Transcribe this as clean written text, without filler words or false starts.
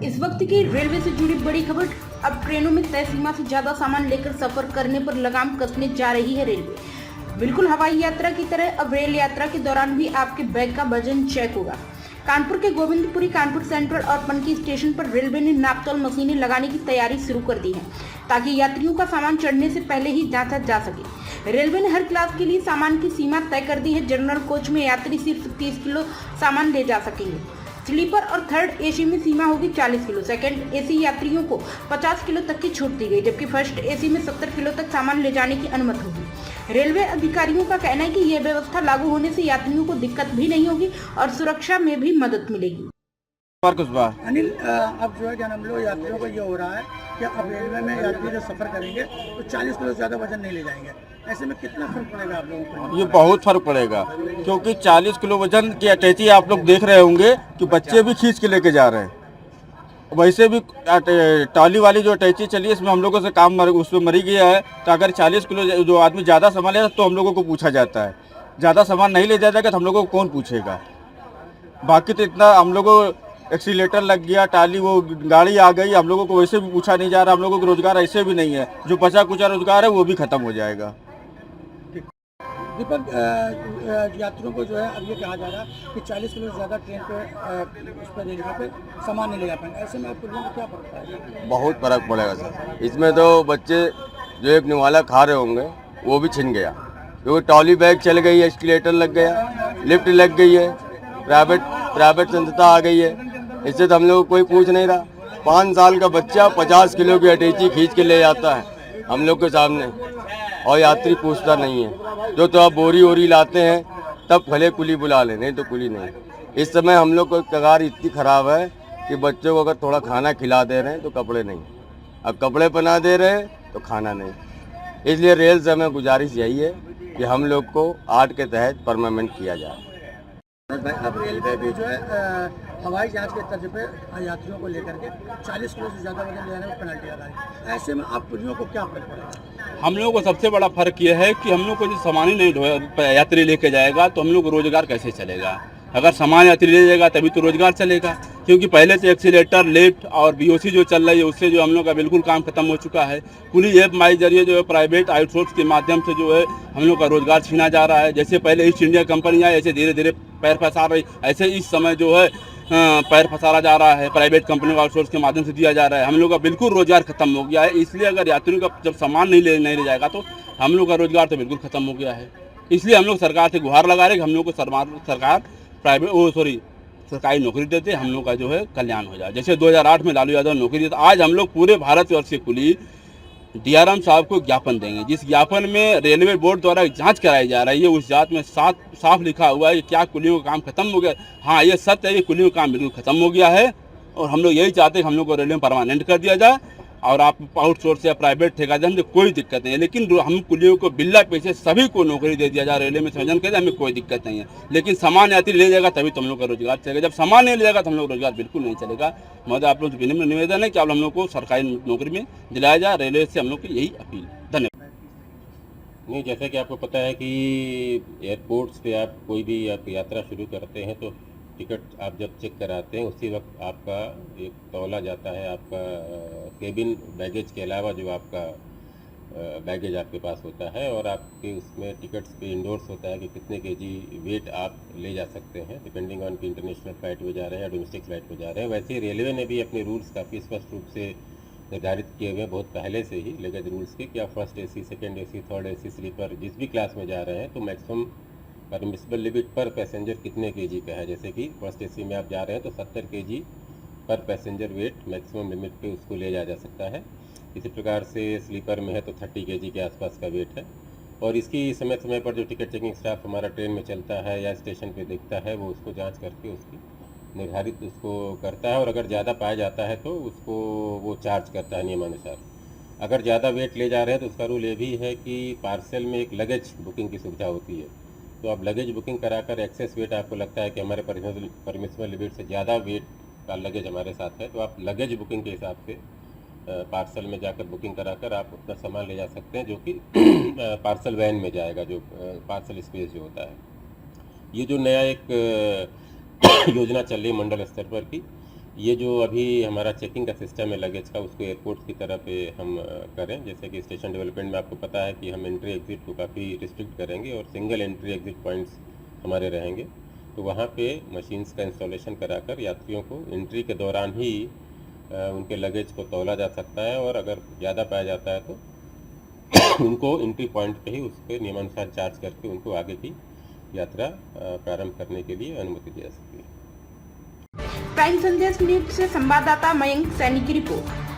इस वक्त की रेलवे से जुड़ी बड़ी खबर। अब ट्रेनों में तय सीमा से ज्यादा सामान लेकर सफर करने पर लगाम कसने जा रही है रेलवे। बिल्कुल हवाई यात्रा की तरह अब रेल यात्रा के दौरान भी आपके बैग का वजन चेक होगा। कानपुर के गोविंदपुरी, कानपुर सेंट्रल और पनकी स्टेशन पर रेलवे ने नापतोल मशीनें लगाने की तैयारी शुरू कर दी है, ताकि यात्रियों का सामान चढ़ने से पहले ही जांचा जा सके। रेलवे ने हर क्लास के लिए सामान की सीमा तय कर दी है। जनरल कोच में यात्री सिर्फ 30 किलो सामान ले जा सकेंगे। स्लीपर और थर्ड एसी में सीमा होगी 40 किलो। सेकंड एसी यात्रियों को 50 किलो तक की छूट दी गई, जबकि फर्स्ट एसी में 70 किलो तक सामान ले जाने की अनुमति होगी। रेलवे अधिकारियों का कहना है कि यह व्यवस्था लागू होने से यात्रियों को दिक्कत भी नहीं होगी और सुरक्षा में भी मदद मिलेगी। अनिल, अब जो है क्या नाम लो, यात्रियों को ये हो रहा है कि अब रेलवे में यात्री जब सफर करेंगे तो 40 किलो से ज़्यादा वजन नहीं ले जाएंगे। ऐसे में कितना फर्क पड़ेगा आप लोगों को? ये बहुत फर्क पड़ेगा, क्योंकि 40 किलो वजन की अटैची आप लोग देख रहे होंगे कि बच्चे भी खींच के लेके जा रहे हैं। वैसे भी ट्रॉली वाली जो अटैची चली है, इसमें हम लोगों से काम उसमें मरी गया है। तो अगर 40 किलो जो आदमी ज़्यादा सामान ले तो हम लोगों को पूछा जाता है, ज़्यादा सामान नहीं ले जाएगा तो हम लोगों को कौन पूछेगा। बाकी तो इतना हम लोगों एक्सीलेटर लग गया, टाली वो गाड़ी आ गई, हम लोगों को वैसे भी पूछा नहीं जा रहा। हम लोगों को रोजगार ऐसे भी नहीं है, जो बचा कुचा रोजगार है वो भी खत्म हो जाएगा। दीपक, यात्रियों को जो है अब ये कहा जा रहा है कि 40 किलो से ज़्यादा ट्रेन पे उस पर रेलवे पे सामान नहीं ले जा पाएंगे। ऐसे में आपको क्या फर्क पड़ेगा? बहुत फर्क पड़ेगा सर। इसमें तो बच्चे जो एक निवाला खा रहे होंगे वो भी छिन गया, क्योंकि ट्रॉली बैग चल गई है, एस्केलेटर लग गया, लिफ्ट लग गई है, प्राइवेट संस्था आ गई है। इससे तो हम लोग कोई पूछ नहीं रहा। 5 साल का बच्चा 50 किलो की अटैची खींच के ले जाता है हम लोग के सामने, और यात्री पूछता नहीं है। जो तो आप बोरी वोरी लाते हैं तब भले कुली बुला लें, नहीं तो कुली नहीं। इस समय हम लोग को कगार इतनी ख़राब है कि बच्चों को अगर थोड़ा खाना खिला दे रहे हैं तो कपड़े नहीं, अब कपड़े पहना दे रहे हैं तो खाना नहीं। इसलिए रेल से हमें गुजारिश यही है कि हम लोग को 8 के तहत परमानेंट किया जाए। अब रेलवे भी जो है हवाई जहाज के तर्ज पे यात्रियों को लेकर के 40 किलो से ज़्यादा वजन ले जाने में पेनल्टी लगा रही है। ऐसे में आप कुलियों को क्या फर्क पड़ेगा? हम लोगों को सबसे बड़ा फर्क यह है कि हम लोग को जो सामान ही नहीं यात्री लेके जाएगा तो हम लोग को रोजगार कैसे चलेगा। अगर सामान यात्री ले जाएगा तभी तो रोजगार चलेगा, क्योंकि पहले से एक्सीलेटर, लिफ्ट और बीओसी जो चल रही है उससे जो हम लोग का बिल्कुल काम खत्म हो चुका है। कुली ऐप माई जरिए जो है प्राइवेट आउटसोर्स के माध्यम से जो है हम लोग का रोजगार छीना जा रहा है। जैसे पहले ईस्ट इंडिया कंपनी आई, ऐसे धीरे धीरे पैर फंसा रही, ऐसे इस समय जो है पैर फंसाया जा रहा है, प्राइवेट कंपनी को आउटसोर्स के माध्यम से दिया जा रहा है। हम लोग का बिल्कुल रोजगार खत्म हो गया है। इसलिए अगर यात्रियों का जब सामान नहीं ले जाएगा तो हम लोग का रोजगार तो बिल्कुल खत्म हो गया है। इसलिए हम लोग सरकार से गुहार लगा रहे कि हम लोग को सरकार सरकारी नौकरी देते, हम लोग का जो है कल्याण हो जाए। जैसे 2008 में लालू यादव नौकरी देते, आज हम लोग पूरे भारतवर्ष के कुली डीआरएम साहब को ज्ञापन देंगे, जिस ज्ञापन में रेलवे बोर्ड द्वारा जांच कराई जा रही है। उस जांच में साफ लिखा हुआ है कि क्या कुलियों का काम खत्म हो गया। हाँ, ये सत्य है कि कुलियों का काम बिल्कुल खत्म हो गया है, और हम लोग यही चाहते हैं कि हम लोग को रेलवे में परमानेंट कर दिया जाए, और आप आउटसोर्स या प्राइवेट ठेकेदार से कोई दिक्कत नहीं है। लेकिन हम कुलियों को बिल्ला पैसे सभी को नौकरी दे दिया जाए, रेलवे में संयोजन कर, हमें कोई दिक्कत नहीं है। लेकिन सामान यात्री ले जाएगा तभी तो हम लोग का रोजगार चलेगा। जब सामान नहीं ले जाएगा तो हम लोग रोजगार बिल्कुल नहीं चलेगा। महोदय, आप लोग विनम्र निवेदन है कि आप हम लोग को सरकारी नौकरी में दिलाया जाए। रेलवे से हम लोग की यही अपील। धन्यवाद। नहीं, जैसा कि आपको पता है कि एयरपोर्ट्स पे आप कोई भी आप यात्रा शुरू करते हैं तो टिकट आप जब चेक कराते हैं उसी वक्त आपका एक तौला जाता है, आपका केबिन बैगेज के अलावा जो आपका बैगेज आपके पास होता है, और आपके उसमें टिकट्स पे इंडोर्स होता है कि कितने केजी वेट आप ले जा सकते हैं, डिपेंडिंग ऑन कि इंटरनेशनल फ्लाइट पे जा रहे हैं या डोमेस्टिक फ्लाइट पे जा रहे हैं। वैसे ही रेलवे ने भी अपने रूल्स काफ़ी स्पष्ट रूप से निर्धारित किए हुए हैं, बहुत पहले से ही लगेज रूल्स के, कि आप first AC, second AC, third AC, sleeper जिस भी क्लास में जा रहे हैं तो मैक्सिमम परमिसिबल लिमिट पर पैसेंजर कितने केजी का है। जैसे कि फर्स्ट एसी में आप जा रहे हैं तो 70 केजी पर पैसेंजर वेट मैक्सिमम लिमिट पे उसको ले जा सकता है। इसी प्रकार से स्लीपर में है तो 30 केजी के आसपास का वेट है। और इसकी समय समय पर जो टिकट चेकिंग स्टाफ हमारा ट्रेन में चलता है या स्टेशन पे देखता है, वो उसको जांच करके उसकी निर्धारित उसको करता है, और अगर ज़्यादा पाया जाता है तो उसको वो चार्ज करता है नियमानुसार। अगर ज़्यादा वेट ले जा रहे हैं तो उसका रूल ये भी है कि पार्सल में एक लगेज बुकिंग की सुविधा होती है। तो आप लगेज बुकिंग कराकर एक्सेस वेट आपको लगता है कि हमारे परमिसिबल लिमिट से ज़्यादा वेट का लगेज हमारे साथ है, तो आप लगेज बुकिंग के हिसाब से पार्सल में जाकर बुकिंग कराकर आप अपना सामान ले जा सकते हैं, जो कि पार्सल वैन में जाएगा, जो पार्सल स्पेस जो होता है। ये जो नया एक योजना चल रही है मंडल स्तर पर की, ये जो अभी हमारा चेकिंग का सिस्टम है लगेज का, उसको एयरपोर्ट की तरफ हम करें। जैसे कि स्टेशन डेवलपमेंट में आपको पता है कि हम एंट्री एग्जिट को काफ़ी रिस्ट्रिक्ट करेंगे और सिंगल एंट्री एग्जिट पॉइंट्स हमारे रहेंगे। तो वहाँ पे मशीन्स का इंस्टॉलेशन कराकर यात्रियों को एंट्री के दौरान ही उनके लगेज को तौला जा सकता है, और अगर ज़्यादा पाया जाता है तो उनको एंट्री पॉइंट पे ही उसके नियमानुसार चार्ज करके उनको आगे की यात्रा प्रारंभ करने के लिए अनुमति दी जा सकती है। प्राइम संदेश न्यूज से संवाददाता मयंक सैनी की रिपोर्ट।